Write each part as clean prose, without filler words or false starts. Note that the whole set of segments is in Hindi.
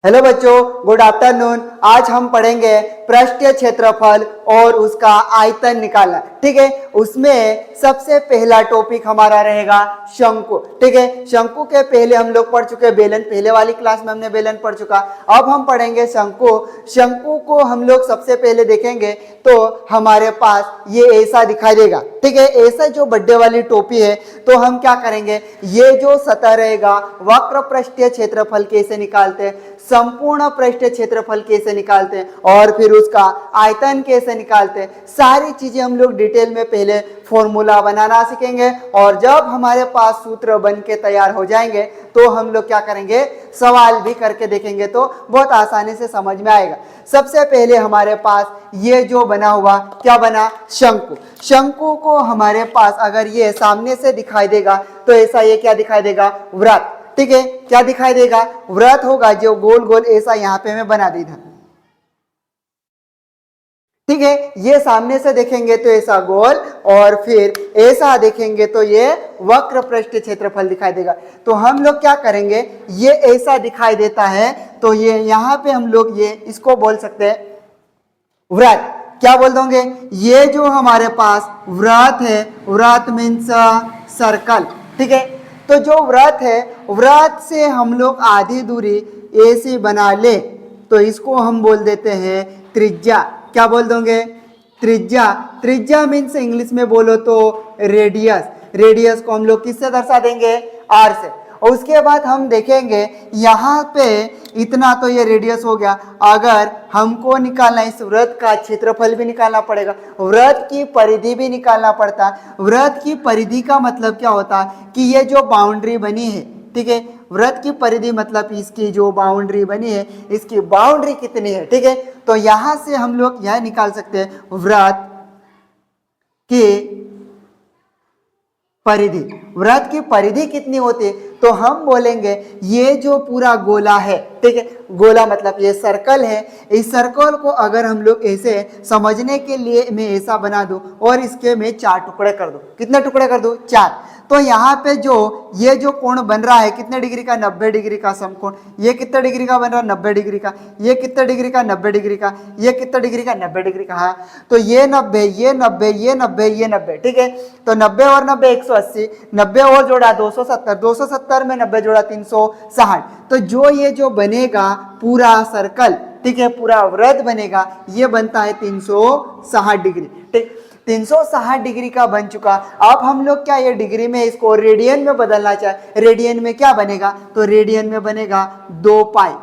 हेलो बच्चों, गुड आफ्टरनून। आज हम पढ़ेंगे पृष्ठीय क्षेत्रफल और उसका आयतन निकालना। ठीक है, उसमें सबसे पहला टॉपिक हमारा रहेगा शंकु। ठीक है, शंकु के पहले हम लोग पढ़ चुके बेलन, पहले वाली क्लास में हमने बेलन पढ़ चुका। अब हम पढ़ेंगे शंकु। शंकु को हम लोग सबसे पहले देखेंगे तो हमारे पास ये ऐसा दिखाई देगा। ठीक है, ऐसा जो बड्डे वाली टोपी है, तो हम क्या करेंगे, ये जो सतह रहेगा वक्र पृष्ठीय क्षेत्रफल कैसे निकालते हैं, संपूर्ण पृष्ठीय क्षेत्रफल कैसे निकालते हैं और फिर उसका आयतन कैसे निकालते हैं, सारी चीजें हम लोग डिटेल में पहले फॉर्मूला बनाना सीखेंगे। और जब हमारे पास सूत्र बन के तैयार हो जाएंगे तो हम लोग क्या करेंगे, सवाल भी करके देखेंगे, तो बहुत आसानी से समझ में आएगा। सबसे पहले हमारे पास ये जो बना हुआ क्या बना, शंकु। शंकु को हमारे पास अगर ये सामने से दिखाई देगा तो ऐसा ये क्या दिखाई देगा, वृत्त। ठीक है, क्या दिखाई देगा, वृत्त होगा जो गोल गोल ऐसा यहां पे मैं बना दी था। ठीक है, ये सामने से देखेंगे तो ऐसा गोल और फिर ऐसा देखेंगे तो ये वक्र पृष्ठीय क्षेत्रफल दिखाई देगा। तो हम लोग क्या करेंगे, ये ऐसा दिखाई देता है तो ये यहां पे हम लोग ये इसको बोल सकते हैं वृत्त। क्या बोल दोगे, ये जो हमारे पास वृत्त है, वृत्त मीन्स सर्कल। ठीक है, तो जो वृत्त है, वृत्त से हम लोग आधी दूरी ऐसी बना ले तो इसको हम बोल देते हैं त्रिज्या। क्या बोल दोगे, त्रिज्या। त्रिज्या मीन्स इंग्लिश में बोलो तो रेडियस। रेडियस को हम लोग किससे दर्शा देंगे, आर से। और उसके बाद हम देखेंगे यहाँ पे इतना तो ये रेडियस हो गया। अगर हमको निकालना, इस वृत्त का क्षेत्रफल भी निकालना पड़ेगा, वृत्त की परिधि भी निकालना पड़ता है। वृत्त की परिधि का मतलब क्या होता है कि ये जो बाउंड्री बनी है, ठीक है, वृत्त की परिधि मतलब इसकी जो बाउंड्री बनी है, इसकी बाउंड्री कितनी है। ठीक है, तो यहां से हम लोग यह निकाल सकते हैं वृत्त की परिधि। वृत्त की परिधि कितनी होती है, तो हम बोलेंगे ये जो पूरा गोला है, ठीक है, गोला मतलब ये सर्कल है, इस सर्कल को अगर हम लोग ऐसे समझने के लिए मैं ऐसा बना दूं और इसके मैं 4 टुकड़े कर दूं। कितने टुकड़े कर दूं, 4। तो यहाँ पे जो ये जो कोण बन रहा है कितने डिग्री का, 90 डिग्री का समकोण। ये कितने डिग्री का बन रहा है, 90 डिग्री का। ये कितने डिग्री का, 90 डिग्री का। ये कितने डिग्री का, 90 डिग्री का। हाँ, तो ये 90, ये 90, ये 90, ये 90। ठीक है, तो 90 और 90 180, 90 और जोड़ा 270, 270 में 90 जोड़ा 360। तो जो ये जो बनेगा पूरा सर्कल, ठीक है, पूरा वृत्त बनेगा, ये बनता है 360 डिग्री। ठीक, 360 डिग्री का बन चुका। अब हम लोग क्या ये डिग्री में इसको रेडियन में बदलना चाहे, रेडियन में क्या बनेगा, तो रेडियन में बनेगा 2 पाई।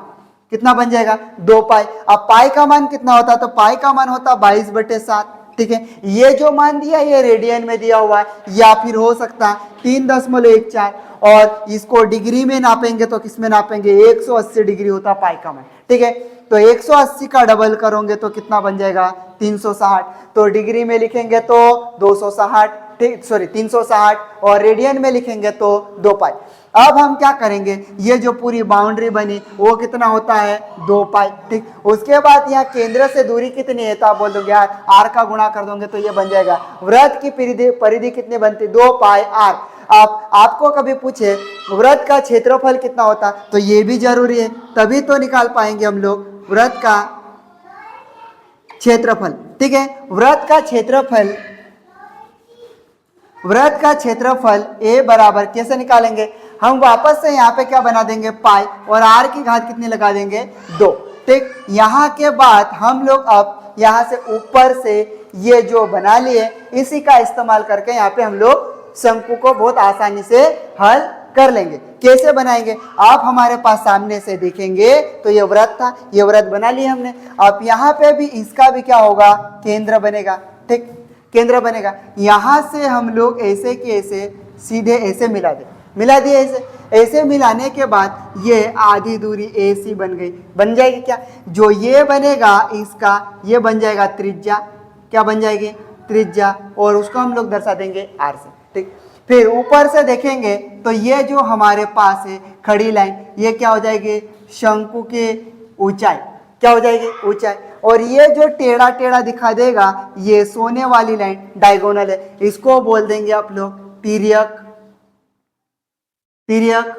कितना बन जाएगा, 2 पाई। अब पाई का मान कितना होता, तो पाई का मान होता 22/7। ठीक है, ये जो मान दिया ये रेडियन में दिया हुआ है, या फिर हो सकता 3.14। और इसको डिग्री में नापेंगे तो किस में नापेंगे, 180 डिग्री होता पाई का मान। ठीक है, तो 180 का डबल करोगे तो कितना बन जाएगा, 360। तो डिग्री में लिखेंगे तो 260, ठीक, सॉरी 360, और रेडियन में लिखेंगे तो 2 पाई। अब हम क्या करेंगे, ये जो पूरी बाउंड्री बनी वो कितना होता है, 2 पाई। ठीक, उसके बाद यहाँ केंद्र से दूरी कितनी है, तो आप बोल दोगे यार आर का गुणा कर दोगे तो ये बन जाएगा। वृत्त की परिधि कितनी बनती, 2 पाई आर। आपको कभी पूछे वृत्त का क्षेत्रफल कितना होता, तो ये भी जरूरी है, तभी तो निकाल पाएंगे हम लोग वृत्त का क्षेत्रफल। ठीक है, वृत्त का क्षेत्रफल, वृत्त का क्षेत्रफल ए बराबर कैसे निकालेंगे, हम वापस से यहाँ पे क्या बना देंगे, पाई, और आर की घात कितनी लगा देंगे, 2। ठीक, यहाँ के बाद हम लोग अब यहाँ से ऊपर से ये जो बना लिए, इसी का इस्तेमाल करके यहाँ पे हम लोग शंकु को बहुत आसानी से हल कर लेंगे। कैसे बनाएंगे, आप हमारे पास सामने से देखेंगे तो ये वृत्त था, ये वृत्त बना लिया हमने। अब यहाँ पे भी इसका भी क्या होगा, केंद्र बनेगा। ठीक, केंद्र बनेगा। यहां से हम लोग ऐसे के ऐसे सीधे ऐसे मिला दिए, ऐसे मिलाने के बाद ये आधी दूरी ऐसी बन गई, बन जाएगी क्या, जो ये बनेगा इसका ये बन जाएगा त्रिज्या। क्या बन जाएगी, त्रिज्या, और उसको हम लोग दर्शा देंगे आर से। ठीक, फिर ऊपर से देखेंगे तो ये जो हमारे पास है खड़ी लाइन, ये क्या हो जाएगी, शंकु की ऊंचाई। क्या हो जाएगी, ऊंचाई। और ये जो टेढ़ा टेढ़ा दिखा देगा ये सोने वाली लाइन डायगोनल है, इसको बोल देंगे आप लोग तिर्यक। तिर्यक,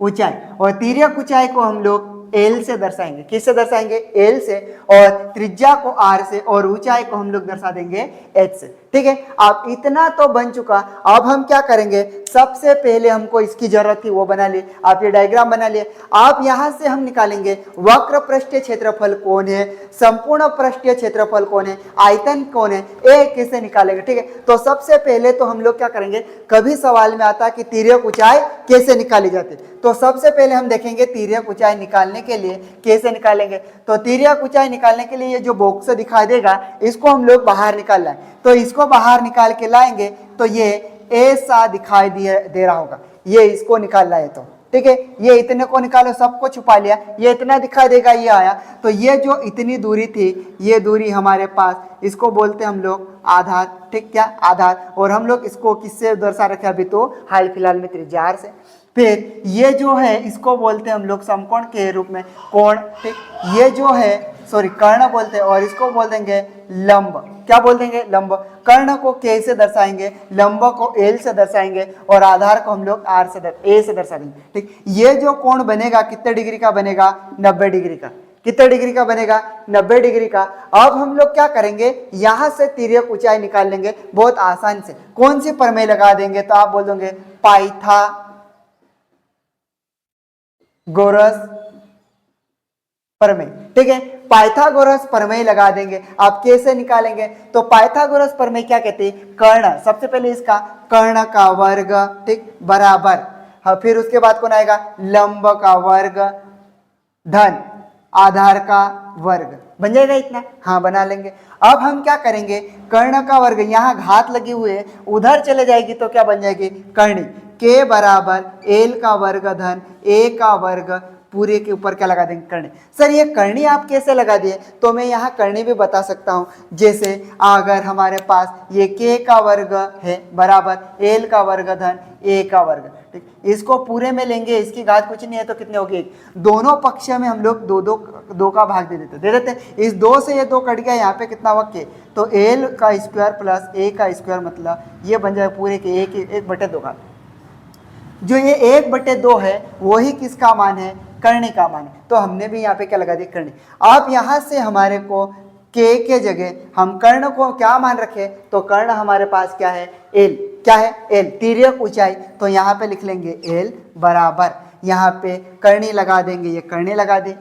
ऊंचाई, और तिर्यक ऊंचाई को हम लोग एल से दर्शाएंगे। किससे दर्शाएंगे? एल से, और त्रिज्या को आर से, और ऊंचाई को हम लोग दर्शा देंगे एच से। ठीक है, अब इतना तो बन चुका। अब हम क्या करेंगे, सबसे पहले हमको इसकी जरूरत थी वो बना ली। आप ये डायग्राम बना लिए। आप यहां से हम निकालेंगे वक्र पृष्ठीय क्षेत्रफल कौन है, संपूर्ण पृष्ठीय क्षेत्रफल कौन है, आयतन कौन है, ये कैसे निकालेंगे। ठीक है, तो सबसे पहले तो हम लोग क्या करेंगे, कभी सवाल में आता है कि तिर्यक ऊंचाई कैसे निकाली जाती है, तो सबसे पहले हम देखेंगे तिर्यक ऊंचाई निकालने के लिए कैसे निकालेंगे। तो तिर्यक ऊंचाई निकालने के लिए ये जो बॉक्स दिखाई देगा इसको हम लोग बाहर निकाल लाएं। तो इसको बाहर निकाल के लाएंगे तो ये ऐसा दिखाई दे रहा होगा। ये इसको निकाल लाए तो ठीक है, ये इतने को निकालो, सबको छुपा लिया, ये इतना दिखाई देगा, ये आया। तो ये जो इतनी दूरी थी, ये दूरी हमारे पास, इसको बोलते हैं हम लोग आधार। ठीक, क्या आधार। और हम लोग इसको किससे दर्शा रखे अभी, तो हाल फिलहाल में त्रिज्या आर से। फिर ये जो है इसको बोलते हैं हम लोग समकोण के रूप में कोण। ठीक, ये जो है कर्ण बोलते हैं, और इसको बोल देंगे लंब। क्या बोल देंगे? लंब। कर्ण को के से दर्शाएंगे, लंब को एल से दर्शाएंगे, और आधार को हम लोग आर से ए से दर्शा देंगे। ठीक, ये जो कोण बनेगा कितने डिग्री का बनेगा? 90 डिग्री का। कितने डिग्री का बनेगा? 90 डिग्री का। अब हम लोग क्या करेंगे, यहां से तिर्यक ऊंचाई निकाल लेंगे बहुत आसान से। कौन सी प्रमेय लगा देंगे? तो आप बोल दोगे पाइथागोरस प्रमेय। ठीक है, पाइथागोरस प्रमेय लगा देंगे। आप कैसे निकालेंगे? तो पाइथागोरस प्रमेय क्या कहते हैं? कर्ण, सबसे पहले इसका कर्ण का वर्ग, ठीक, बराबर, हाँ, फिर उसके बाद कौन आएगा? लंब का वर्ग धन आधार का वर्ग। बन जाएगा इतना? हाँ, बना लेंगे। अब हम क्या करेंगे, कर्ण का वर्ग, यहाँ घात लगी हुई है, उधर चले जाएगी तो क्या बन जाएगी? कर्णी। के बराबर एल का वर्ग धन ए का वर्ग, पूरे के ऊपर क्या लगा देंगे? कर्णी। सर ये कर्णी आप कैसे लगा दिए? तो मैं यहाँ कर्णी भी बता सकता हूँ। जैसे अगर हमारे पास ये के का वर्ग है बराबर एल का वर्ग धन ए का वर्ग, ठीक, इसको पूरे में लेंगे, इसकी घात कुछ नहीं है तो कितने हो गए? दोनों पक्ष में हम लोग दो का भाग दे देते हैं। इस 2 से ये 2 कट गया, यहाँ पे कितना वक्र? तो एल का स्क्वायर प्लस ए का स्क्वायर, मतलब ये बन जाएगा पूरे के 1/2 का। जो ये 1/2 है वही किसका मान है? कर्णी का मान है। तो हमने भी यहाँ पे क्या लगा दिया? कर्णी। अब यहाँ से हमारे को के जगह हम कर्ण को क्या मान रखे? तो कर्ण हमारे पास क्या है? एल। क्या है? एल। तिर्यक ऊंचाई, तो यहाँ पे लिख लेंगे एल बराबर, यहाँ पे कर्णी लगा देंगे, ये कर्णी लगा दे।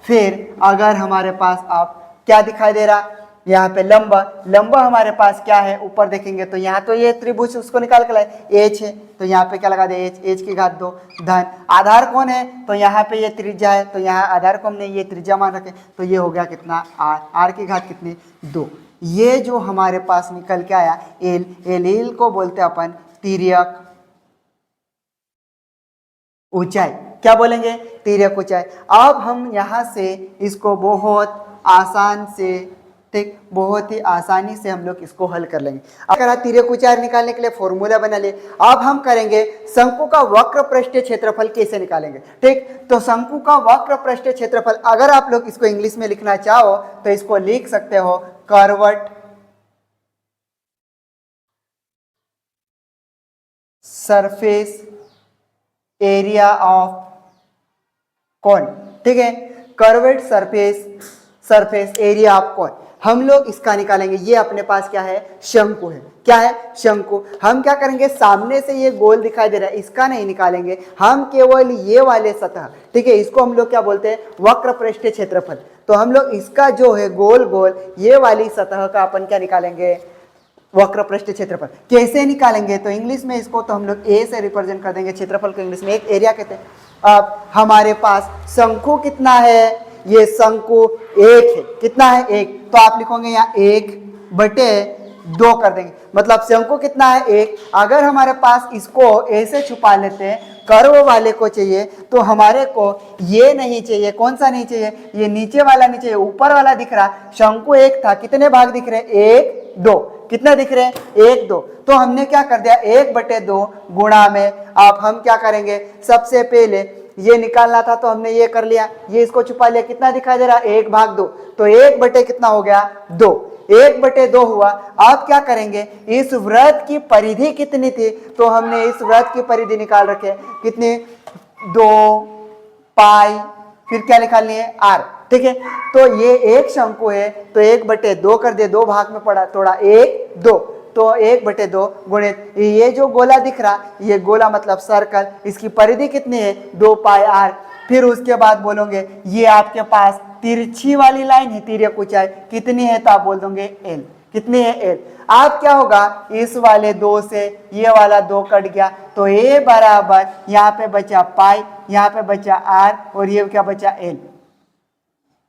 फिर अगर हमारे पास आप क्या दिखाई दे रहा, यहाँ पे लंब, लंब हमारे पास क्या है? ऊपर देखेंगे तो यहाँ तो ये त्रिभुज उसको निकाल कर लाए, एच है, तो यहाँ पे क्या लगा दे? एच, एच की घात 2 धन आधार कौन है? तो यहाँ पे ये त्रिज्या है, तो यहाँ आधार को हमने ये त्रिज्या मान रखे, तो ये हो गया कितना? आर। आर की घात कितनी? 2। ये जो हमारे पास निकल के आया एल, एल को बोलते हैं अपन तिर्यक ऊंचाई। क्या बोलेंगे? तिर्यक ऊंचाई। अब हम यहाँ से इसको बहुत आसान से, ठीक, बहुत ही आसानी से हम लोग इसको हल कर लेंगे। अगर तिर्यक ऊंचाई निकालने के लिए फॉर्मूला बना ले, अब हम करेंगे शंकु का वक्र पृष्ठीय क्षेत्रफल कैसे निकालेंगे। ठीक, तो शंकु का वक्र पृष्ठीय क्षेत्रफल, अगर आप लोग इसको इंग्लिश में लिखना चाहो तो इसको लिख सकते हो कर्वड सरफेस एरिया ऑफ कौन। ठीक है, कर्वेड सरफेस एरिया ऑफ कौन, हम लोग इसका निकालेंगे। ये अपने पास क्या है? शंकु है। क्या है? शंकु। हम क्या करेंगे, सामने से ये गोल दिखाई दे रहा है, इसका नहीं निकालेंगे हम, केवल ये वाले सतह, ठीक है, इसको हम लोग क्या बोलते हैं? वक्र पृष्ठीय क्षेत्रफल। तो हम लोग इसका जो है गोल गोल ये वाली सतह का अपन क्या निकालेंगे? वक्र पृष्ठीय क्षेत्रफल। कैसे निकालेंगे? तो इंग्लिश में इसको तो हम लोग ए से रिप्रेजेंट कर देंगे, क्षेत्रफल को इंग्लिश में एक एरिया कहते हैं। अब हमारे पास शंकु कितना है? ये शंकु 1 है। कितना है? 1। तो आप लिखोगे यहाँ 1/2 कर देंगे, मतलब शंकु कितना है? 1। अगर हमारे पास इसको ऐसे छुपा लेते हैं, कर्व वाले को चाहिए, तो हमारे को ये नहीं चाहिए। कौन सा नहीं चाहिए? ये नीचे वाला नहीं चाहिए, ऊपर वाला दिख रहा। शंकु 1 था, कितने भाग दिख रहे? 1, 2। कितने दिख रहे हैं? 1, 2। तो हमने क्या कर दिया? 1/2 गुणा में। अब हम क्या करेंगे, सबसे पहले ये निकालना था तो हमने ये कर लिया, ये इसको छुपा लिया। कितना दिखाई दे रहा? 1/2। तो 1 कितना हो गया? 2। 1/2 हुआ। अब क्या करेंगे, इस वृत्त की परिधि कितनी थी? तो हमने इस वृत्त की परिधि निकाल रखे, कितनी? 2 पाई, फिर क्या निकालनी है r। ठीक है, तो ये एक शंकु है तो 1/2 कर दे, 2 भाग में पड़ा थोड़ा 1 2, तो 1/2 गुणित ये जो गोला दिख रहा, ये गोला मतलब सर्कल, इसकी परिधि कितनी है 2 पाई r। फिर उसके बाद बोलोगे ये आपके पास तिरछी वाली लाइन है, तिर्यक ऊंचाई कितनी है, तो आप बोल दोगे l। कितनी है l। आप क्या होगा, इस वाले 2 से ये वाला 2 कट गया तो a बराबर यहाँ पे बचा पाई, यहाँ पे बचा r और ये क्या बचा l।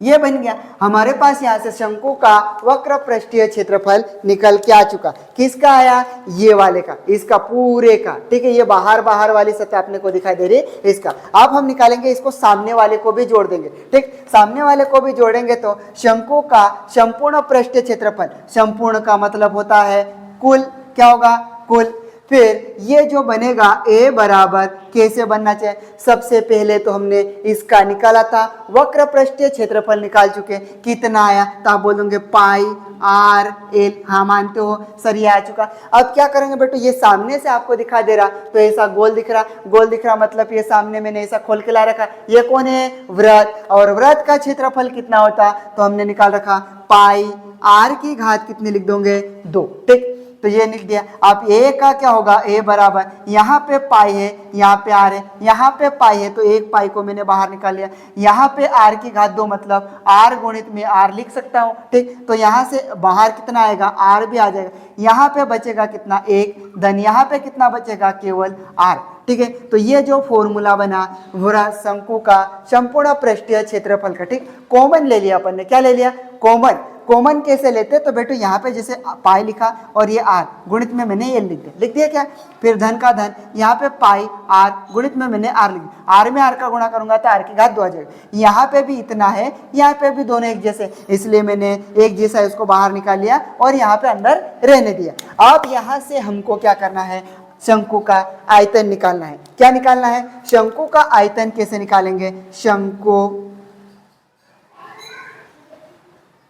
ये बन गया हमारे पास। यहाँ से शंकु का वक्र पृष्ठीय क्षेत्रफल निकल के आ चुका। किसका आया, ये वाले का, इसका पूरे का। ठीक है, ये बाहर बाहर वाली सतह अपने को दिखाई दे रही है इसका। अब हम निकालेंगे इसको, सामने वाले को भी जोड़ देंगे। ठीक, सामने वाले को भी जोड़ेंगे तो शंकु का संपूर्ण पृष्ठीय क्षेत्रफल, संपूर्ण का मतलब होता है कुल, क्या होगा कुल। फिर ये जो बनेगा a बराबर कैसे बनना चाहिए, सबसे पहले तो हमने इसका निकाला था, वक्र पृष्ठीय क्षेत्रफल निकाल चुके, कितना आया, तो आप बोलोगे पाई r l। हाँ मानते हो, सर ये आ चुका। अब क्या करेंगे बेटो, ये सामने से आपको दिखा दे रहा तो ऐसा गोल दिख रहा, गोल दिख रहा मतलब ये सामने मैंने ऐसा खोल के ला रखा, ये कौन है वृत्त, और वृत्त का क्षेत्रफल कितना होता, तो हमने निकाल रखा पाई r की घात कितनी लिख दोगे 2। ठीक, तो ये लिख दिया। अब a का क्या होगा, a बराबर यहाँ पे पाई है, यहाँ पे r है, यहाँ पे पाई है तो 1 पाई को मैंने बाहर निकाल लिया, यहाँ पे r की घात 2 मतलब r गुणित में r लिख सकता हूँ। ठीक, तो यहाँ से बाहर कितना आएगा, r भी आ जाएगा, यहाँ पे बचेगा कितना 1, धन यहाँ पे कितना बचेगा केवल r। ठीक है, तो ये जो फॉर्मूला बना वृत्त शंकु का संपूर्ण पृष्ठीय क्षेत्रफल का। ठीक, कॉमन ले लिया अपन ने, क्या ले लिया कॉमन। कॉमन कैसे लेते, तो बेटो यहाँ पे जैसे पाई लिखा और ये r, गुणित में मैंने ये लिख दिया क्या, फिर धन का धन, यहाँ पे पाई r, गुणित में मैंने r लिख दिया, r में r का गुणा करूंगा तो r की घात 2 आ जाएगा। यहाँ पे भी इतना है, यहाँ पे भी दोनों एक जैसे, इसलिए मैंने एक जैसा इसको बाहर निकाल लिया और यहाँ पे अंदर रहने दिया। अब यहाँ से हमको क्या करना है, शंकु का आयतन निकालना है। क्या निकालना है, शंकु का आयतन कैसे निकालेंगे, शंकु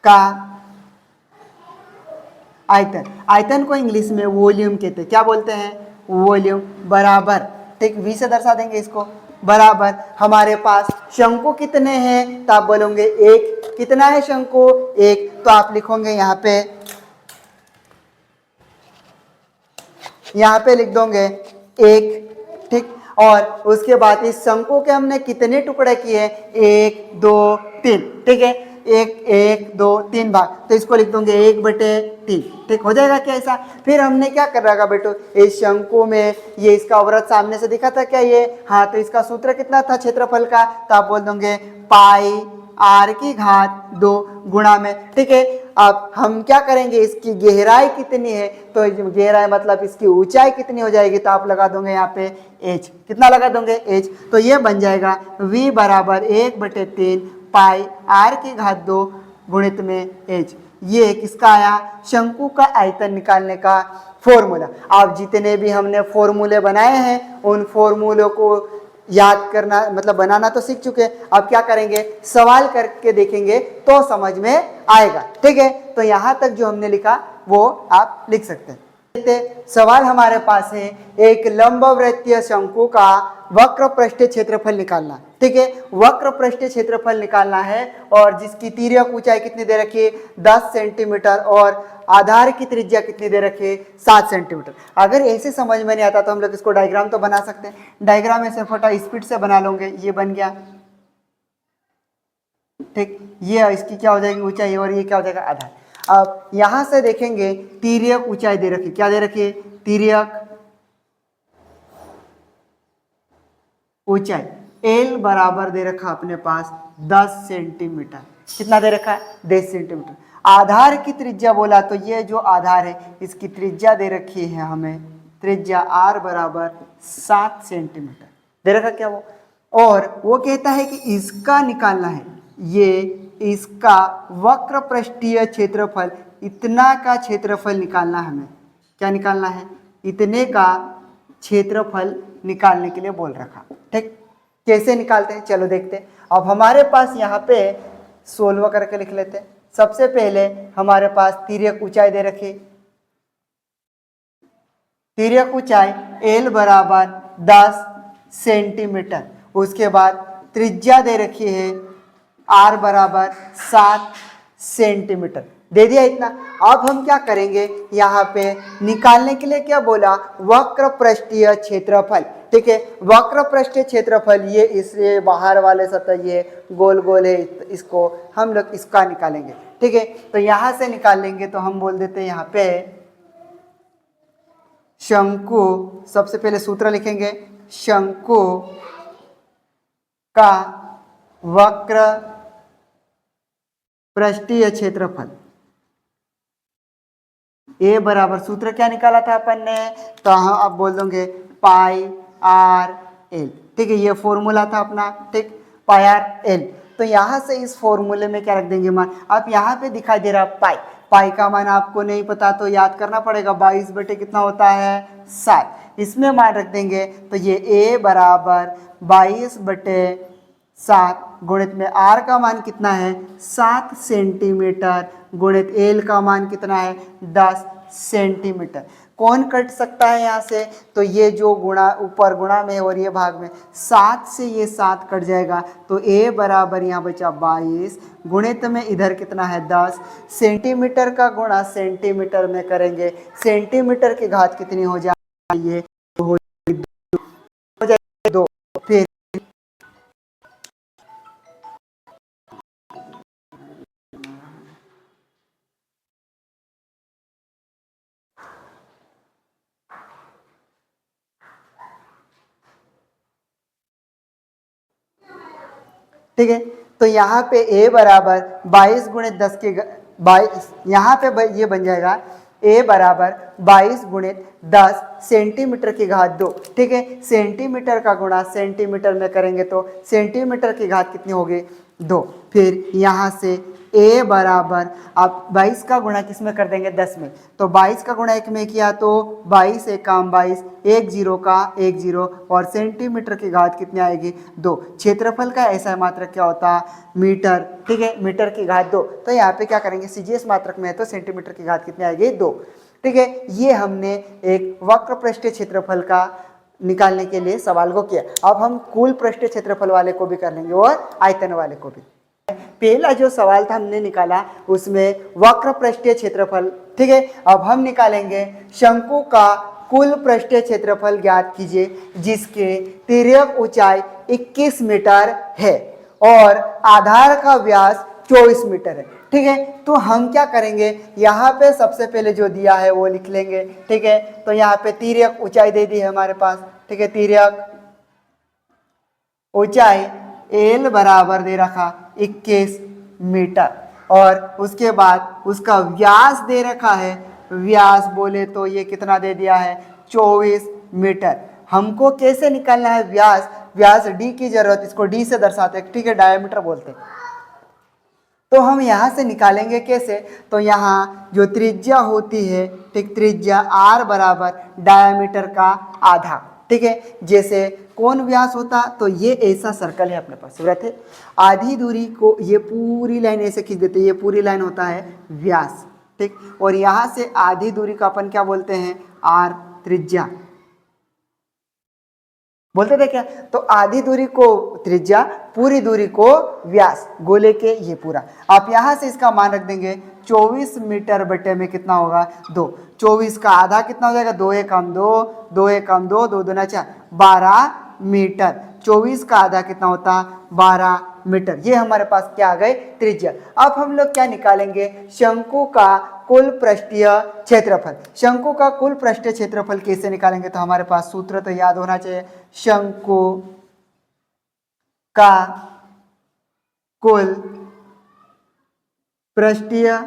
का आयतन, आयतन को इंग्लिश में वॉल्यूम कहते हैं, क्या बोलते हैं वॉल्यूम, बराबर। ठीक, v से दर्शा देंगे इसको, बराबर हमारे पास शंकु कितने हैं, तो आप बोलोगे 1। कितना है शंकु 1, तो आप लिखोगे यहाँ पे लिख दोगे 1। ठीक, और उसके बाद इस शंकु के हमने कितने टुकड़े किए, 1 2 3। ठीक है, 1 2 3 भाग, तो इसको लिख दोगे 1/3। ठीक, हो जाएगा क्या ऐसा। फिर हमने क्या कर रखा बेटो, इस शंकु में ये इसका वृत्त सामने से दिखा था क्या ये, हाँ, तो इसका सूत्र कितना था क्षेत्रफल का, तो आप बोल दोगे पाई r की घात 2 गुणा में। ठीक है, अब हम क्या करेंगे, इसकी गहराई कितनी है, तो गहराई मतलब इसकी ऊंचाई कितनी हो जाएगी, तो आप लगा दोगे यहाँ पे h, कितना लगा दोगे h, तो ये बन जाएगा v बराबर 1/3 पाई r की घात 2 गुणित में h। ये किसका आया, शंकु का आयतन निकालने का फॉर्मूला। आप जितने भी हमने फॉर्मूले बनाए हैं उन फॉर्मूलों को याद करना मतलब बनाना तो सीख चुके हैं, अब क्या करेंगे, सवाल करके देखेंगे तो समझ में आएगा। ठीक है, तो यहाँ तक जो हमने लिखा वो आप लिख सकते हैं। सवाल हमारे पास है, एक लंबवृत्तीय शंकु का वक्र पृष्ठीय क्षेत्रफल निकालना। ठीक है, वक्र पृष्ठीय क्षेत्रफल निकालना है और जिसकी तिर्यक ऊंचाई कितनी दे रखी है 10 सेंटीमीटर और आधार की त्रिज्या कितनी दे रखी है 7 सेंटीमीटर। अगर ऐसे समझ में नहीं आता तो हम लोग इसको डायग्राम तो बना सकते हैं। डायग्राम ऐसे फटा स्पीड से बना लोगे, ये बन गया। ठीक, ये इसकी क्या हो जाएगी ऊंचाई और ये क्या हो जाएगा आधार। अब यहां से देखेंगे तिर्यक ऊंचाई दे रखी, क्या दे रखी है तिर्यक ऊंचाई L बराबर दे रखा अपने पास 10 सेंटीमीटर। कितना दे रखा है 10 सेंटीमीटर। आधार की त्रिज्या बोला तो ये जो आधार है इसकी त्रिज्या दे रखी है हमें, त्रिज्या R बराबर 7 सेंटीमीटर दे रखा क्या वो, और वो कहता है कि इसका निकालना है, ये इसका वक्र पृष्ठीय क्षेत्रफल, इतना का क्षेत्रफल निकालना हमें। क्या निकालना है, इतने का क्षेत्रफल निकालने के लिए बोल रखा। ठीक, कैसे निकालते हैं चलो देखते हैं। अब हमारे पास यहाँ पे 16 करके लिख लेते हैं। सबसे पहले हमारे पास तिर्यक ऊंचाई दे रखी, तिर्यक ऊंचाई L बराबर 10 सेंटीमीटर उसके बाद त्रिज्या दे रखी है r बराबर 7 सेंटीमीटर दे दिया इतना। अब हम क्या करेंगे, यहाँ पे निकालने के लिए क्या बोला, वक्र पृष्ठीय क्षेत्रफल। ठीक है, वक्र पृष्ठीय क्षेत्रफल ये इससे बाहर वाले सतह ये गोल गोल है, इसको हम लोग इसका निकालेंगे। ठीक है, तो यहां से निकाल लेंगे तो हम बोल देते हैं यहाँ पे शंकु, सबसे पहले सूत्र लिखेंगे, शंकु का वक्र पृष्ठीय क्षेत्रफल ए बराबर, सूत्र क्या निकाला था अपन ने, तो हम आप बोल दोगे पाई आर एल। ठीक है, ये फॉर्मूला था अपना। ठीक, पाई आर एल। तो यहां से इस फॉर्मूले में क्या रख देंगे मान, आप यहाँ पे दिखाई दे रहा पाई, पाई का मान आपको नहीं पता तो याद करना पड़ेगा, 22 बटे कितना होता है 7, इसमें मान रख देंगे। तो ये ए बराबर 22 बटे 7 गुणित में आर का मान कितना है 7 सेंटीमीटर गुणित एल का मान कितना है 10 सेंटीमीटर। कौन कट सकता है यहाँ से, तो ये जो गुणा ऊपर गुणा में और ये भाग में 7 से ये 7 कट जाएगा, तो ए बराबर यहाँ बचा 22 गुणित में इधर कितना है 10 सेंटीमीटर का गुणा सेंटीमीटर में करेंगे, सेंटीमीटर की घात कितनी हो जाएगी, ये हो जाएगी 2। फिर ठीक है, तो यहाँ पे a बराबर 22 गुणित 10 के 22, यहाँ पे ये बन जाएगा a बराबर 22 गुणित 10 सेंटीमीटर की घात 2। ठीक है, सेंटीमीटर का गुणा सेंटीमीटर में करेंगे तो सेंटीमीटर की घात कितनी होगी 2। फिर यहाँ से a बराबर, आप 22 का गुणा किस में कर देंगे 10 में, तो 22 का गुणा 1 में किया तो 22 एक काम 22, 1 0 का 1 0 और सेंटीमीटर की घात कितनी आएगी 2। क्षेत्रफल का ऐसा मात्रक क्या होता मीटर। ठीक है, मीटर की घात 2, तो यहाँ पे क्या करेंगे सीजीएस मात्रक में है तो सेंटीमीटर की घात कितनी आएगी 2। ठीक है, ये हमने एक वक्र पृष्ठीय क्षेत्रफल का निकालने के लिए सवाल को किया। अब हम कुल पृष्ठीय क्षेत्रफल वाले को भी कर लेंगे और आयतन वाले को भी। पहला जो सवाल था हमने निकाला उसमें वक्र पृष्ठीय क्षेत्रफल। ठीक है, अब हम निकालेंगे शंकु का कुल पृष्ठीय क्षेत्रफल ज्ञात कीजिए जिसके तिर्यक ऊंचाई 21 मीटर है और आधार का व्यास 24 मीटर है। ठीक है, तो हम क्या करेंगे, यहाँ पे सबसे पहले जो दिया है वो लिख लेंगे। ठीक है, तो यहाँ पे तिर्यक ऊंचाई दे दी है हमारे पास। ठीक है, तिर्यक ऊंचाई एल बराबर दे रखा 21 मीटर और उसके बाद उसका व्यास दे रखा है, व्यास बोले तो ये कितना दे दिया है 24 मीटर। हमको कैसे निकालना है व्यास, व्यास डी की जरूरत, इसको डी से दर्शाते हैं। ठीक है, डायमीटर बोलते हैं। तो हम यहाँ से निकालेंगे कैसे, तो यहाँ जो त्रिज्या होती है, ठीक, त्रिज्या आर बराबर डायमीटर का आधा। ठीक है, जैसे कौन व्यास होता, तो ये ऐसा सर्कल है अपने पास, सूरत है, आधी दूरी को ये पूरी लाइन ऐसे खींच देते हैं, ये पूरी लाइन होता है व्यास। ठीक, और यहाँ से आधी दूरी को अपन क्या बोलते हैं आर, त्रिज्या बोलते थे क्या, तो आधी दूरी को त्रिज्या, पूरी दूरी को व्यास, गोले के ये पूरा। आप यहां से इसका मान रख देंगे 24 मीटर बटे में कितना होगा 2। 24 का आधा कितना हो जाएगा 2 एक कम 2, 2 एक कम 2, 2 दूना 4, 12 मीटर। 24 का आधा कितना होता 12 मीटर। ये हमारे पास क्या आ गए त्रिज्या। अब हम लोग क्या निकालेंगे, शंकु का कुल पृष्ठीय क्षेत्रफल। शंकु का कुल पृष्ठीय क्षेत्रफल कैसे निकालेंगे, तो हमारे पास सूत्र तो याद होना चाहिए, शंकु का कुल पृष्ठीय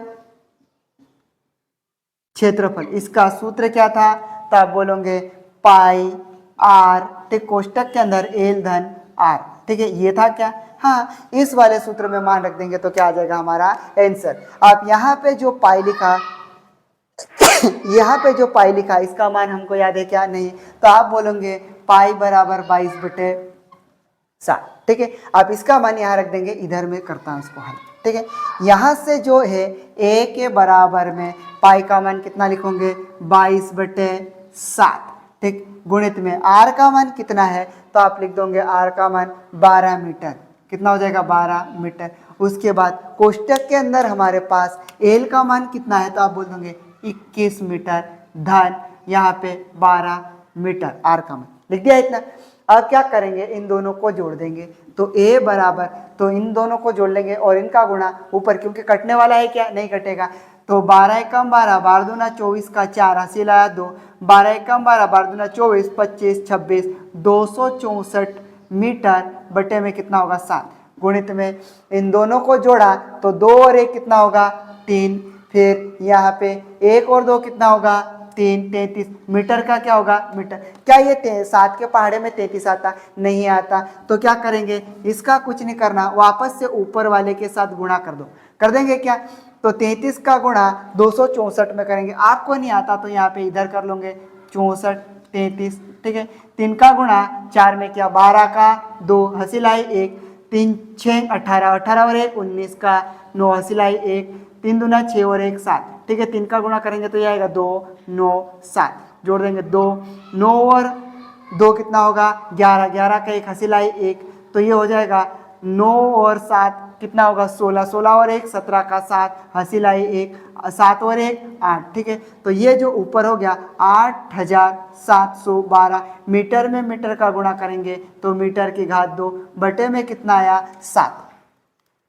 क्षेत्रफल, इसका सूत्र क्या था, तो आप बोलोगे पाई आर, ठीक, कोष्टक के अंदर एल धन आर। ठीक है, ये था क्या, हाँ, इस वाले सूत्र में मान रख देंगे तो क्या आ जाएगा हमारा आंसर। आप यहाँ पे जो पाई लिखा यहाँ पे जो पाई लिखा इसका मान हमको याद है क्या, नहीं, तो आप बोलोगे पाई बराबर 22 बटे 7। ठीक है, आप इसका मान यहाँ रख देंगे, इधर में करता हूँ इसको हल। ठीक है, यहाँ से जो है a के बराबर में पाई का मान कितना लिखोगे 22 बटे 7। ठीक, गुणित में आर का मान कितना है तो आप लिख दोगे आर का मान 12 मीटर। कितना हो जाएगा 12 मीटर। उसके बाद कोष्टक के अंदर हमारे पास एल का मान कितना है तो आप बोल दोगे 21 मीटर धन यहाँ पे 12 मीटर आर का मान लिख दिया इतना। अब क्या करेंगे, इन दोनों को जोड़ देंगे तो ए बराबर, तो इन दोनों को जोड़ लेंगे और इनका गुणा ऊपर, क्योंकि कटने वाला है क्या, नहीं कटेगा। तो 12 एकम 12, 12 दूना 24 का 4, हासिल आया 2, 12 एकम 12, 12 दूना 24, 25, 26, 264 मीटर बटे में कितना होगा 7। गुणित में इन दोनों को जोड़ा तो 2 और 1 कितना होगा 3, फिर यहाँ पे 1 और 2 कितना होगा 3, 33 मीटर का क्या होगा मीटर। क्या ये 7 के पहाड़े में 33 आता, नहीं आता। तो क्या करेंगे, इसका कुछ नहीं करना, वापस से ऊपर वाले के साथ गुणा कर दो। कर देंगे क्या, तो 33 का गुणा 264 में करेंगे। आपको नहीं आता तो यहाँ पे इधर कर लोगे 64 33, ठीक है। 3 का गुणा 4 में क्या, 12 का 2, हासिल आई 1, 3 6 18, 18 और 1 19 का 9, हासिल आई 1, 3 दूना 6 और 1 7, ठीक है। 3 का गुणा करेंगे तो ये आएगा 2 9 7, जोड़ देंगे 2 9 और 2 कितना होगा 11, 11 का 1, हासिल आई 1, तो ये हो जाएगा 9 और 7 कितना होगा 16, 16 और 1 17 का 7, हासिल आई 1, 7 और 1 8, ठीक है। तो ये जो ऊपर हो गया 8712 मीटर में मीटर का गुणा करेंगे तो मीटर की घात 2 बटे में कितना आया 7,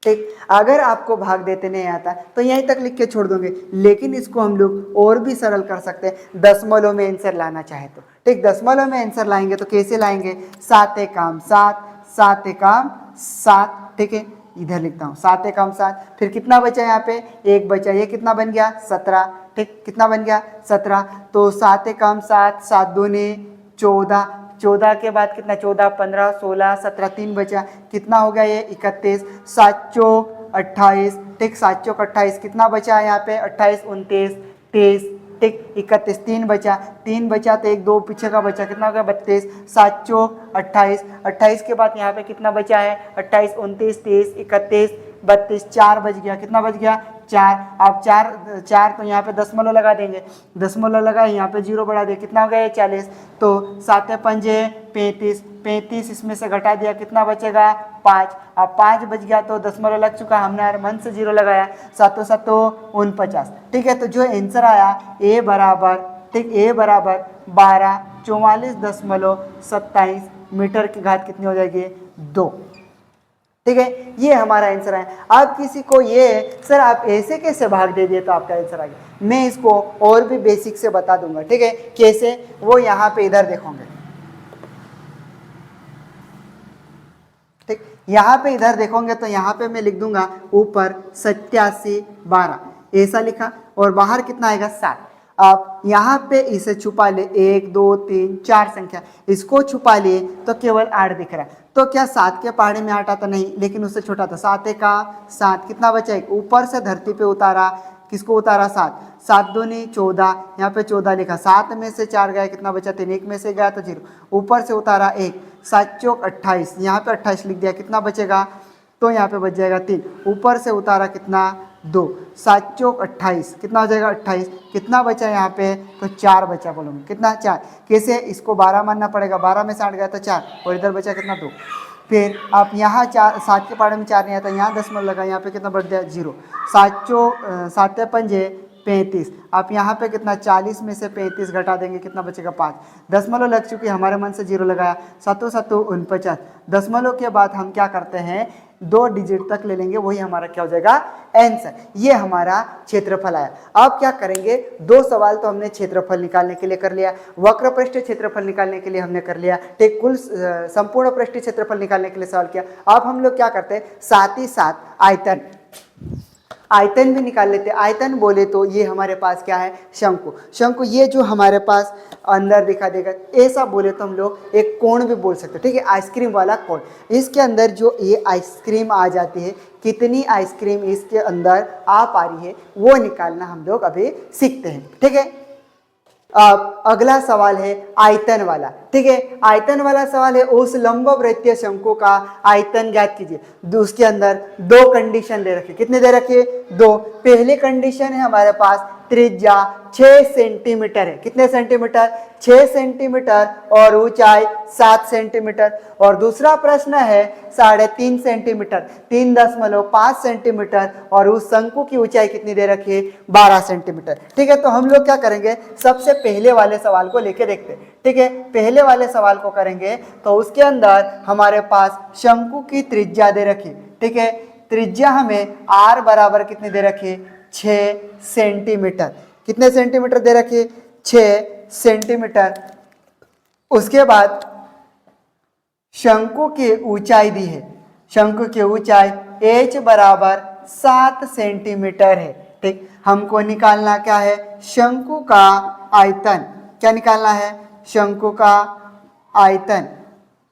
ठीक। अगर आपको भाग देते नहीं आता तो यहीं तक लिख के छोड़ दोगे, लेकिन इसको हम लोग और भी सरल कर सकते हैं, दशमलव में आंसर लाना चाहे तो, ठीक। दशमलव में आंसर लाएंगे तो कैसे लाएंगे, 7 एकम 7, 7 एकम 7, ठीक है। इधर लिखता हूँ 7 एकम 7, फिर कितना बचा यहाँ पे 1 बचा, ये कितना बन गया 17, ठीक। कितना बन गया 17, तो 7 एकम 7, 7 दूनी 14, 14 के बाद कितना 14 15 16 17, 3 बचा, कितना हो गया ये 31, 7 चौक 28, ठीक। 7 चौक 28, कितना बचा यहाँ पे 28 29 23, ठीक। 31, 3 बचा, 3 बचा तो 1 2 पीछे का बचा, कितना हो गया 32, 7 चौक 28, 28 के बाद यहाँ पे कितना बचा है 28 29 30 31 32, 4 बच गया, कितना बच गया 4। आप 4 तो यहाँ पे दशमलव लगा देंगे, दशमलव लगा यहाँ पे 0 बढ़ा दिया, कितना हो गया 40, तो 7 पंजे 35, 35 इसमें से घटा दिया, कितना बचेगा 5। अब 5 बच गया तो दशमलव लग चुका, हमने मन से 0 लगाया, 7 7 49, ठीक है। तो जो आंसर आया ए बराबर, ठीक, ए बराबर 12 44.27 मीटर की घात कितनी हो जाएगी 2, ठीक है। ये हमारा आंसर है। अब किसी को ये सर आप ऐसे कैसे भाग दे दिए तो आपका आंसर आ गया, मैं इसको और भी बेसिक से बता दूंगा, ठीक है। कैसे, वो यहाँ पे इधर देखोगे, ठीक। यहाँ पे इधर देखोगे तो यहाँ पे मैं लिख दूंगा ऊपर 87 12 ऐसा लिखा, और बाहर कितना आएगा 7। आप यहाँ पे इसे छुपा ले, 1 2 3 4 संख्या, इसको छुपा लिए तो केवल 8 दिख रहा है। तो क्या 7 के पहाड़े में 8 आता, नहीं, लेकिन उससे छोटा था। 7 का 7, कितना बचा, ऊपर से धरती पे उतारा, किसको उतारा 7, 7 दूनी 14, यहाँ पे 14 लिखा, 7 में से 4 गया, कितना बचा 3, 1 में से गया तो 0, ऊपर से उतारा 1, 7 चौक 28, यहाँ पे 28 लिख दिया, कितना बचेगा, तो यहाँ पे बच जाएगा 3, ऊपर से उतारा कितना 2, 7 चौक 28, कितना हो जाएगा 28, कितना बचा यहाँ पे, तो 4 बचा, बोलोगे कितना 4। कैसे, इसको 12 मानना पड़ेगा, 12 में से 8 गया तो 4, और इधर बचा कितना 2। फिर आप यहाँ 7 के पहाड़े में 4 नहीं आता, यहाँ दशमलव लगा, यहाँ पे कितना बढ़ गया 0, 7 चौक 7 पंजे 35, आप यहाँ पे कितना 40 में से 35 घटा देंगे, कितना बचेगा 5, दशमलव लग चुकी है, हमारे मन से 0 लगाया, 7 7 49। दशमलव के बाद हम क्या करते हैं 2 डिजिट तक ले लेंगे, वही हमारा क्या हो जाएगा आंसर। ये हमारा क्षेत्रफल आया। अब क्या करेंगे, 2 सवाल तो हमने क्षेत्रफल निकालने के लिए कर लिया, वक्र पृष्ठ क्षेत्रफल निकालने के लिए हमने कर लिया, ठीक। कुल संपूर्ण पृष्ठ क्षेत्रफल निकालने के लिए सवाल किया। अब हम लोग क्या करते हैं, साथ ही साथ आयतन भी निकाल लेते। आयतन बोले तो ये हमारे पास क्या है, शंकु। शंकु ये जो हमारे पास अंदर दिखा देगा, ऐसा बोले तो हम लोग एक कोण भी बोल सकते हैं, ठीक है, आइसक्रीम वाला कोण। इसके अंदर जो ये आइसक्रीम आ जाती है, कितनी आइसक्रीम इसके अंदर आ पा रही है, वो निकालना हम लोग अभी सीखते हैं, ठीक है। अब अगला सवाल है आयतन वाला, ठीक है। आयतन वाला सवाल है, उस लंबवृत्तीय शंकु का आयतन ज्ञात कीजिए। उसके अंदर 2 कंडीशन दे रखी, कितने दे रखी है 2। पहली कंडीशन है हमारे पास त्रिज्या 6 सेंटीमीटर है। कितने सेंटीमीटर? 6 सेंटीमीटर और ऊंचाई 7 सेंटीमीटर। और दूसरा प्रश्न है 3.5 सेंटीमीटर, 3.5 सेंटीमीटर और उस शंकु की ऊंचाई कितनी दे रखी है? 12 सेंटीमीटर। ठीक है, तो हम लोग क्या करेंगे, सबसे पहले वाले सवाल को लेके देखते हैं। ठीक है, पहले वाले सवाल को करेंगे तो उसके अंदर हमारे पास शंकु की त्रिज्या दे रखी। ठीक है, त्रिज्या हमें r बराबर कितनी दे रखी? 6 सेंटीमीटर। कितने सेंटीमीटर दे रखी? 6 सेंटीमीटर। उसके बाद शंकु की ऊंचाई दी है, शंकु की ऊंचाई h बराबर 7 सेंटीमीटर है। ठीक, हमको निकालना क्या है? शंकु का आयतन। क्या निकालना है? शंकु का आयतन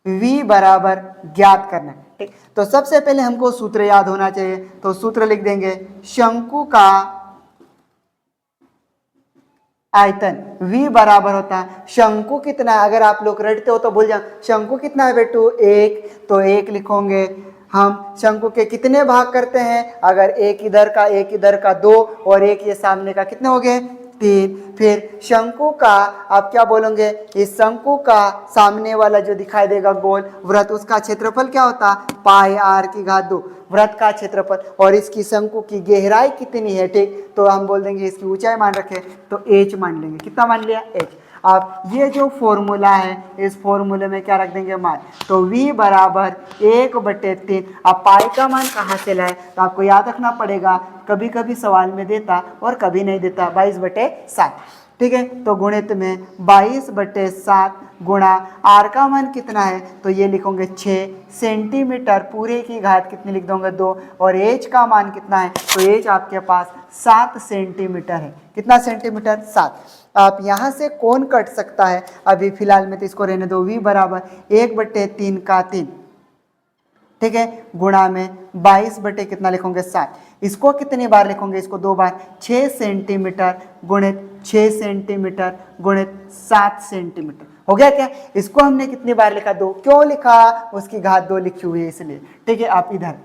v बराबर ज्ञात करना है। ठीक, तो सबसे पहले हमको सूत्र याद होना चाहिए, तो सूत्र लिख देंगे शंकु का आयतन v बराबर होता है, शंकु कितना है, अगर आप लोग रटते हो तो भूल जाओ, शंकु कितना है बेटू? 1, तो 1 लिखोगे। हम शंकु के कितने भाग करते हैं? अगर एक इधर का, एक इधर का 2 और एक ये सामने का, कितने हो गए? 3। फिर शंकु का आप क्या बोलोगे? इस शंकु का सामने वाला जो दिखाई देगा गोल वृत्त, उसका क्षेत्रफल क्या होता? पाई r की घात 2 वृत्त का क्षेत्रफल। और इसकी शंकु की गहराई कितनी है? ठीक, तो हम बोल देंगे इसकी ऊंचाई मान रखे तो h मान लेंगे। कितना मान लिया? h। अब ये जो फॉर्मूला है, इस फॉर्मूले में क्या रख देंगे? मान। तो v बराबर 1/3। अब पाई का मान कहाँ से लाए? तो आपको याद रखना पड़ेगा, कभी कभी सवाल में देता और कभी नहीं देता। 22/7। ठीक है, तो गुणित में 22/7 गुणा r का मान कितना है? तो ये लिखोगे 6 सेंटीमीटर, पूरे की घात कितनी लिख दोगे? 2। और h का मान कितना है? तो h आपके पास 7 सेंटीमीटर है। कितना सेंटीमीटर? 7। आप यहाँ से कौन कट सकता है? अभी फिलहाल में तो इसको रहने दो। v बराबर 1/3 का 3। ठीक है, गुणा में 22 बटे कितना लिखोगे? 7। इसको कितनी बार लिखोगे? इसको 2 बार। 6 सेंटीमीटर गुणित 6 सेंटीमीटर गुणित 7 सेंटीमीटर हो गया क्या? इसको हमने कितनी बार लिखा? 2। क्यों लिखा? उसकी घात 2 लिखी हुई है इसलिए। ठीक है, आप इधर,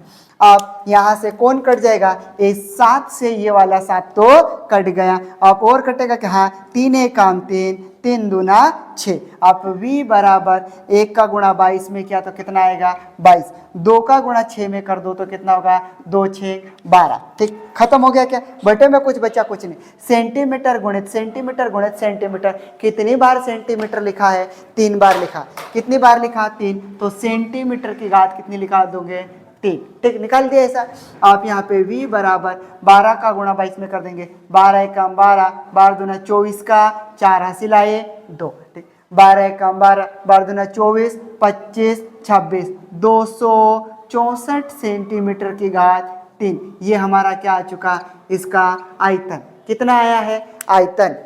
आप यहां से कौन कट जाएगा? इस 7 से ये वाला 7 तो कट गया। आप और कटेगा क्या? हाँ, 3 1 3, 3 दूना 6। आप v बराबर 1 का गुणा 22 में किया तो कितना आएगा? 22। 2 का गुणा 6 में कर दो तो कितना होगा? 2 6 12। ठीक, खत्म हो गया क्या? बटे में कुछ बचा? कुछ नहीं। सेंटीमीटर गुणित सेंटीमीटर गुणित सेंटीमीटर। कितनी बार सेंटीमीटर लिखा है? 3 बार लिखा। कितनी बार लिखा? 3। तो सेंटीमीटर की घात कितनी लिखा दोगे? 3। ठीक, निकाल दिया ऐसा। आप यहाँ पे v बराबर 12 का गुणा 22 में कर देंगे। 12 1 12, 12 दूना 24 का 4 हासिल आए 2। ठीक, 12 1 12, 12 दूना 24, 25 26, 264 सेंटीमीटर की घात 3। ये हमारा क्या आ चुका? इसका आयतन कितना आया है? आयतन।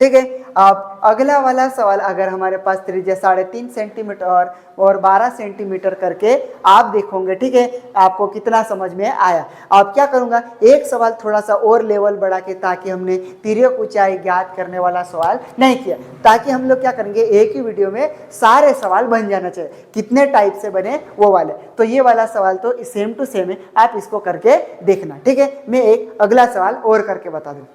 ठीक है, आप अगला वाला सवाल, अगर हमारे पास त्रिज्या 3.5 सेंटीमीटर और 12 सेंटीमीटर करके आप देखोगे। ठीक है, आपको कितना समझ में आया? आप क्या करूंगा, एक सवाल थोड़ा सा और लेवल बढ़ा के, ताकि हमने तिर्यक ऊंचाई ज्ञात करने वाला सवाल नहीं किया, ताकि हम लोग क्या करेंगे, एक ही वीडियो में सारे सवाल बन जाना चाहिए। कितने टाइप से बने वो वाले, तो ये वाला सवाल तो सेम टू सेम है, आप इसको करके देखना। ठीक है, मैं एक अगला सवाल और करके बता दूं।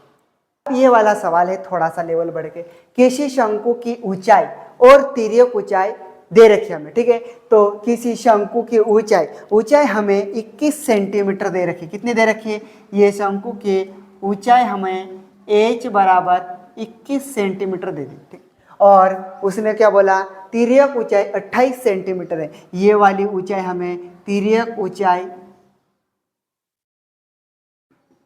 ये वाला सवाल है थोड़ा सा लेवल बढ़ के, किसी शंकु की ऊंचाई और तिर्यक ऊंचाई दे रखी है हमें। ठीक है, तो किसी शंकु की ऊंचाई हमें 21 सेंटीमीटर दे रखी। कितनी दे रखी है? ये शंकु की ऊंचाई हमें h बराबर 21 सेंटीमीटर दे दी। ठीक, और उसने क्या बोला? तिर्यक ऊंचाई 28 सेंटीमीटर है। ये वाली ऊंचाई हमें तिर्यक ऊंचाई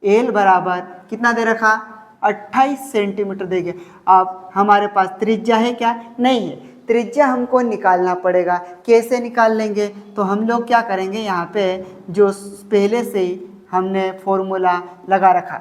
l बराबर कितना दे रखा? 28 सेंटीमीटर देंगे। अब हमारे पास त्रिज्या है क्या? नहीं है। त्रिज्या हमको निकालना पड़ेगा। कैसे निकाल लेंगे? तो हम लोग क्या करेंगे, यहाँ पे जो पहले से ही हमने फॉर्मूला लगा रखा।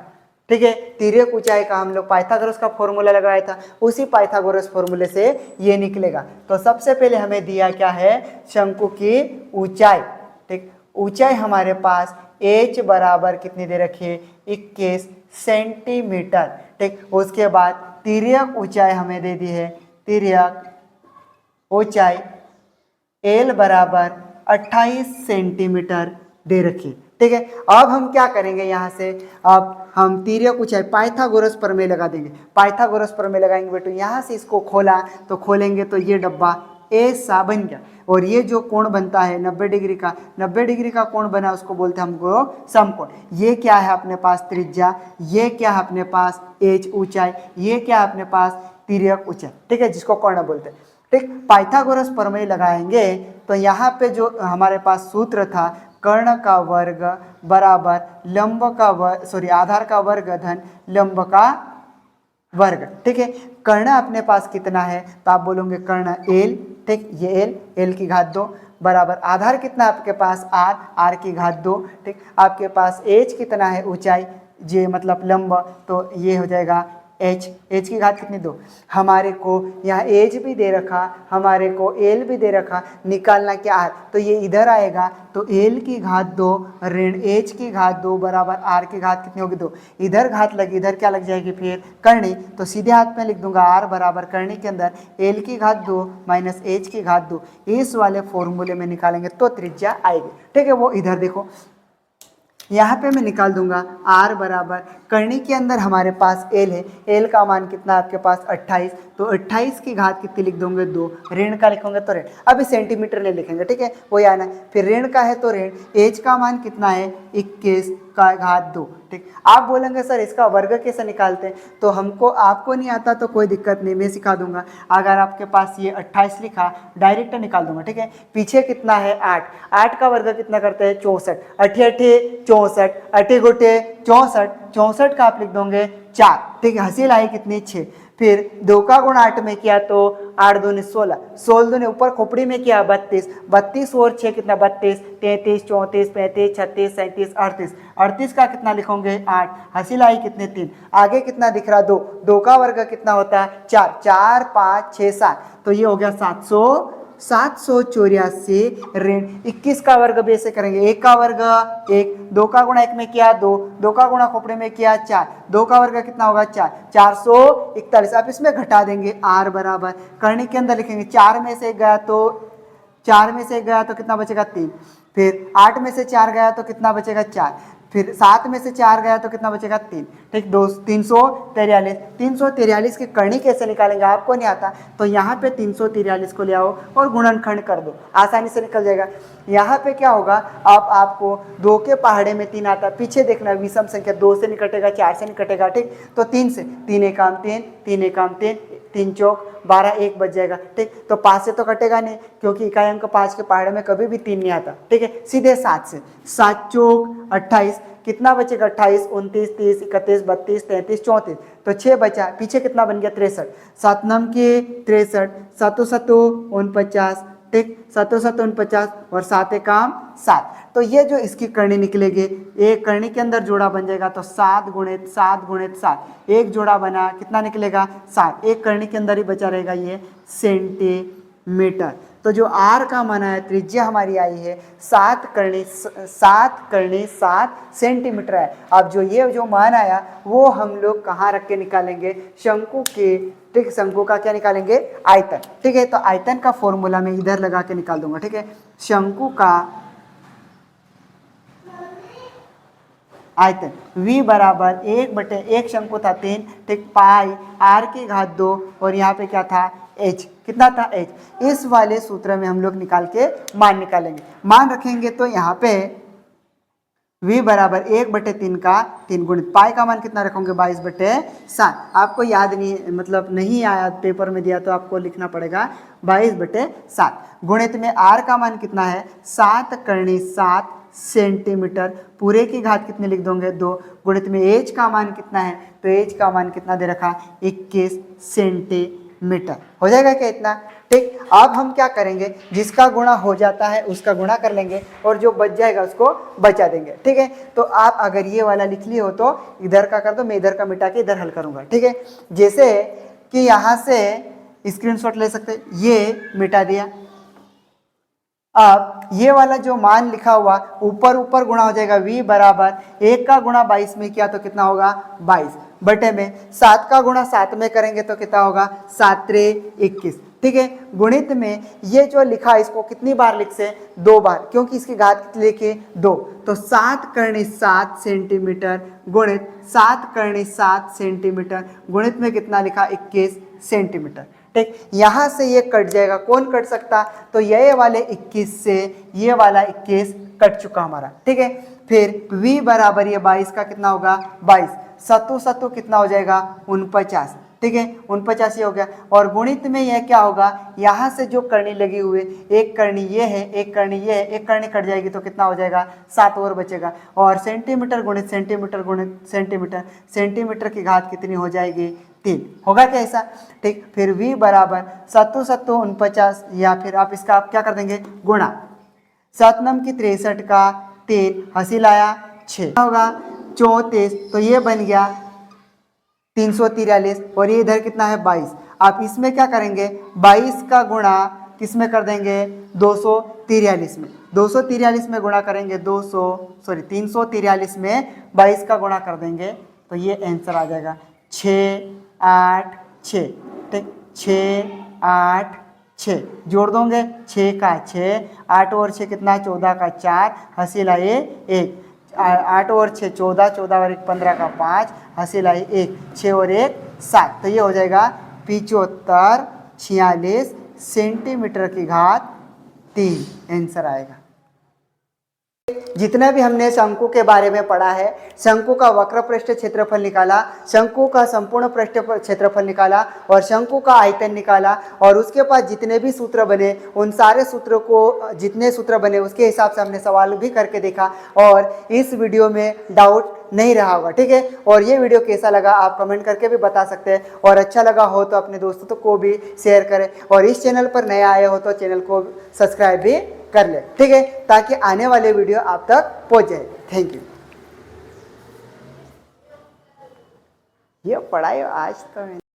ठीक है, तिर्यक ऊंचाई का हम लोग पाइथागोरस का फॉर्मूला लगाया था, उसी पाइथागोरस फॉर्मूले से ये निकलेगा। तो सबसे पहले हमें दिया क्या है? शंकु की ऊंचाई। ठीक, ऊंचाई हमारे पास h बराबर कितनी दे रखी है? 21 सेंटीमीटर। ठीक, उसके बाद तिर्यक ऊंचाई हमें दे दी है, तिर्यक ऊंचाई l बराबर 28 सेंटीमीटर दे रखी है। ठीक है, अब हम क्या करेंगे यहाँ से, अब हम तिर्यक ऊंचाई पाइथागोरस प्रमेय लगा देंगे। पाइथागोरस प्रमेय लगाएंगे बेटो, यहाँ से इसको खोला तो खोलेंगे तो ये डब्बा ऐसा बन गया, और ये जो कोण बनता है 90 डिग्री का, 90 डिग्री का कोण बना उसको बोलते हैं हमको समकोण। ये क्या है अपने पास त्रिज्या, ये क्या है अपने पास एच ऊंचाई, ये क्या है अपने पास तिर्यक ऊंचाई। ठीक है, जिसको कर्ण बोलते हैं। ठीक, पाइथागोरस प्रमेय लगाएंगे तो यहाँ पे जो हमारे पास सूत्र था, कर्ण का वर्ग बराबर लंब का वर्ग, सॉरी आधार का वर्ग धन लंब का वर्ग। ठीक है, कर्ण अपने पास कितना है तो आप बोलोगे कर्ण एल। ठीक, ये एल की घात 2 बराबर आधार कितना आपके पास आर की घात 2। ठीक, आपके पास एच कितना है ऊंचाई, जे मतलब लंब, तो ये हो जाएगा एच की घात कितनी 2। हमारे को यहाँ एच भी दे रखा, हमारे को एल भी दे रखा, निकालना क्या आर, तो ये इधर आएगा तो एल की घात 2 ऋण एच की घात 2 बराबर आर की घात कितनी होगी 2। इधर घात लगी, इधर क्या लग जाएगी फिर करनी, तो सीधे हाथ में लिख दूंगा आर बराबर करनी के अंदर एल की घात 2 माइनस एच की घात 2। इस वाले फॉर्मूले में निकालेंगे तो त्रिज्या आएगी। ठीक है, वो इधर देखो, यहाँ पे मैं निकाल दूंगा r बराबर करनी के अंदर हमारे पास l है, l का मान कितना आपके पास 28, तो 28 की घात कितनी लिख दोगे 2, ऋण का लिखोगे तो ऋण, अभी सेंटीमीटर नहीं लिखेंगे। ठीक है, वो आना, फिर ऋण का है तो ऋण, h का मान कितना है 21 का घात 2। ठीक, आप बोलेंगे सर इसका वर्ग कैसे निकालते हैं, तो हमको आपको नहीं आता तो कोई दिक्कत नहीं, मैं सिखा दूंगा। अगर आपके पास ये 28 लिखा डायरेक्ट निकाल दूंगा। ठीक है, पीछे कितना है 8 का वर्ग कितना करते हैं 64, 8 64, 8 गुटे 64, 64 का आप लिख दोगे 4। ठीक है, हंसी लाई कितनी 6, फिर 2 का गुण 8 में किया तो 8 दूनी 16, 16 दूनी ऊपर खोपड़ी में किया 32, 32 और 6 कितना 32, 33 34 35 36 37 38, 38 का कितना लिखोगे 8, हंसी लाई कितने 3, आगे कितना दिख रहा 2, 2 का वर्ग कितना होता है 4, 4 5 6 7, तो ये हो गया 784 ऋण 21 का वर्ग भी ऐसे करेंगे, 1 का वर्ग 1, 2 का गुणा 1 में किया 2, 2 का गुणा खोपड़े में किया 4, 2 का वर्ग कितना होगा 4, 441। अब इसमें घटा देंगे r बराबर करने के अंदर लिखेंगे 4 में से गया तो कितना बचेगा 3, फिर 8 में से 4 गया तो कितना बचेगा 4, फिर 7 में से 4 गया तो कितना बचेगा 3। ठीक, 343 की करनी कैसे निकालेंगे आपको नहीं आता, तो यहाँ पे 343 को ले आओ और गुणनखंड कर दो, आसानी से निकल जाएगा। यहाँ पे क्या होगा, आपको 2 के पहाड़े में 3 आता, पीछे देखना विषम संख्या 2 से निकटेगा 4 से निकटेगा। ठीक, तो 3 से 3 एकाम 3, 3 एकाम 3, 3 चौक 12, 1 बच जाएगा। ठीक, तो 5 से तो कटेगा नहीं क्योंकि इकाई अंक 5 के पहाड़े में कभी भी 3 नहीं आता। ठीक है, सीधे 7 से, 7 चौक 28, कितना बचेगा 28 29 30 31 32 33 34, तो 6 बचा, पीछे कितना बन गया 63, 7 नम के 63, 7 7 49। ठीक, 7 7 49 और 7 एकाम 7, तो ये जो इसकी करनी निकलेगी, एक करनी के अंदर जोड़ा बन जाएगा तो 7 गुणित 7 गुणित 7, एक जोड़ा बना कितना निकलेगा 7, एक करनी के अंदर ही बचा रहेगा ये सेंटीमीटर। तो जो r का मान है त्रिज्या हमारी आई है 7 करनी 7 सेंटीमीटर है। अब ये जो मान आया वो हम लोग कहाँ रख के निकालेंगे, शंकु के। ठीक, शंकु का क्या निकालेंगे आयतन। ठीक है, तो आयतन का फॉर्मूला मैं इधर लगा के निकाल दूंगा। ठीक है, शंकु का आयतन v बराबर 1/1 शंकु था 3, ठीक, पाई r की घात 2 और यहाँ पे क्या था h, कितना था h। इस वाले सूत्र में हम लोग निकाल के मान निकालेंगे, मान रखेंगे तो यहाँ पे v बराबर 1/3 का 3 गुणित पाई का मान कितना रखोगे 22/7। आपको याद नहीं, मतलब नहीं आया पेपर में दिया तो आपको लिखना पड़ेगा 22/7 गुणित में r का मान कितना है 7 करनी 7 सेंटीमीटर, पूरे की घात कितने लिख दोगे 2, गुणित में h का मान कितना है, तो h का मान कितना दे रखा 21 सेंटीमीटर। हो जाएगा क्या इतना। ठीक, अब हम क्या करेंगे, जिसका गुणा हो जाता है उसका गुणा कर लेंगे और जो बच जाएगा उसको बचा देंगे। ठीक है, तो आप अगर ये वाला लिख लिए हो तो इधर का कर दो, मैं इधर का मिटा के इधर हल करूंगा। ठीक है, जैसे कि यहाँ से स्क्रीनशॉट ले सकते, ये मिटा दिया। अब ये वाला जो मान लिखा हुआ ऊपर गुणा हो जाएगा, v बराबर 1 का गुणा 22 में किया तो कितना होगा 22 बटे में 7 का गुणा 7 में करेंगे तो कितना होगा 7 3 21, ठीक है। गुणित में ये जो लिखा इसको कितनी बार लिख से 2 बार, क्योंकि इसकी घात कितनी लिखी 2, तो 7 करनी 7 सेंटीमीटर गुणित 7 करनी 7 सेंटीमीटर गुणित में कितना लिखा 21 सेंटीमीटर। ठीक, यहां से ये कट जाएगा, कौन कट सकता, तो ये वाले 21 से ये वाला 21 कट चुका हमारा। ठीक है, फिर v बराबर ये 22 का कितना होगा 22, सत्तू सत्तू कितना हो जाएगा 49। ठीक है, 49 ये हो गया। और गुणित में यह क्या होगा, यहाँ से जो करनी लगी हुई एक करनी ये है, एक करनी ये है, एक करनी कट जाएगी तो कितना हो जाएगा 7 और बचेगा। और सेंटीमीटर गुणित सेंटीमीटर, सेंटीमीटर की घात कितनी हो जाएगी 3, होगा क्या ऐसा। ठीक, फिर v बराबर सत्तू सत्तू 49, या फिर आप इसका आप क्या कर देंगे गुणा 7 नम की 63 का 3 हंसी लाया 6 होगा 34, तो ये बन गया 343। और ये इधर कितना है 22। आप इसमें क्या करेंगे 22 का गुणा किस में कर देंगे 243 में, 243 में गुणा करेंगे 343 में 22 का गुणा कर देंगे तो ये आंसर आ जाएगा 6 8 6। ठीक, 6 8 6 जोड़ दोगे 6 का 6, 8 और 6 कितना 14 का 4 हंसी लाए 1, 8 और 6 14, 14 और 1 15 का 5 हंसी लाई 1, 6 और 1 7, तो ये हो जाएगा 75 46 सेंटीमीटर की घात 3 आंसर आएगा। जितना भी हमने शंकु के बारे में पढ़ा है, शंकु का वक्र पृष्ठ क्षेत्रफल निकाला, शंकु का संपूर्ण पृष्ठ क्षेत्रफल निकाला और शंकु का आयतन निकाला, और उसके बाद जितने भी सूत्र बने उन सारे सूत्रों को, जितने सूत्र बने उसके हिसाब से हमने सवाल भी करके देखा, और इस वीडियो में डाउट नहीं रहा होगा। ठीक है, और ये वीडियो कैसा लगा आप कमेंट करके भी बता सकते हैं, और अच्छा लगा हो तो अपने दोस्तों को भी शेयर करें, और इस चैनल पर नए आए हो तो चैनल को सब्सक्राइब भी कर ले। ठीक है, ताकि आने वाले वीडियो आप तक पहुंच जाए। Thank you. ये पढ़ाई आज तो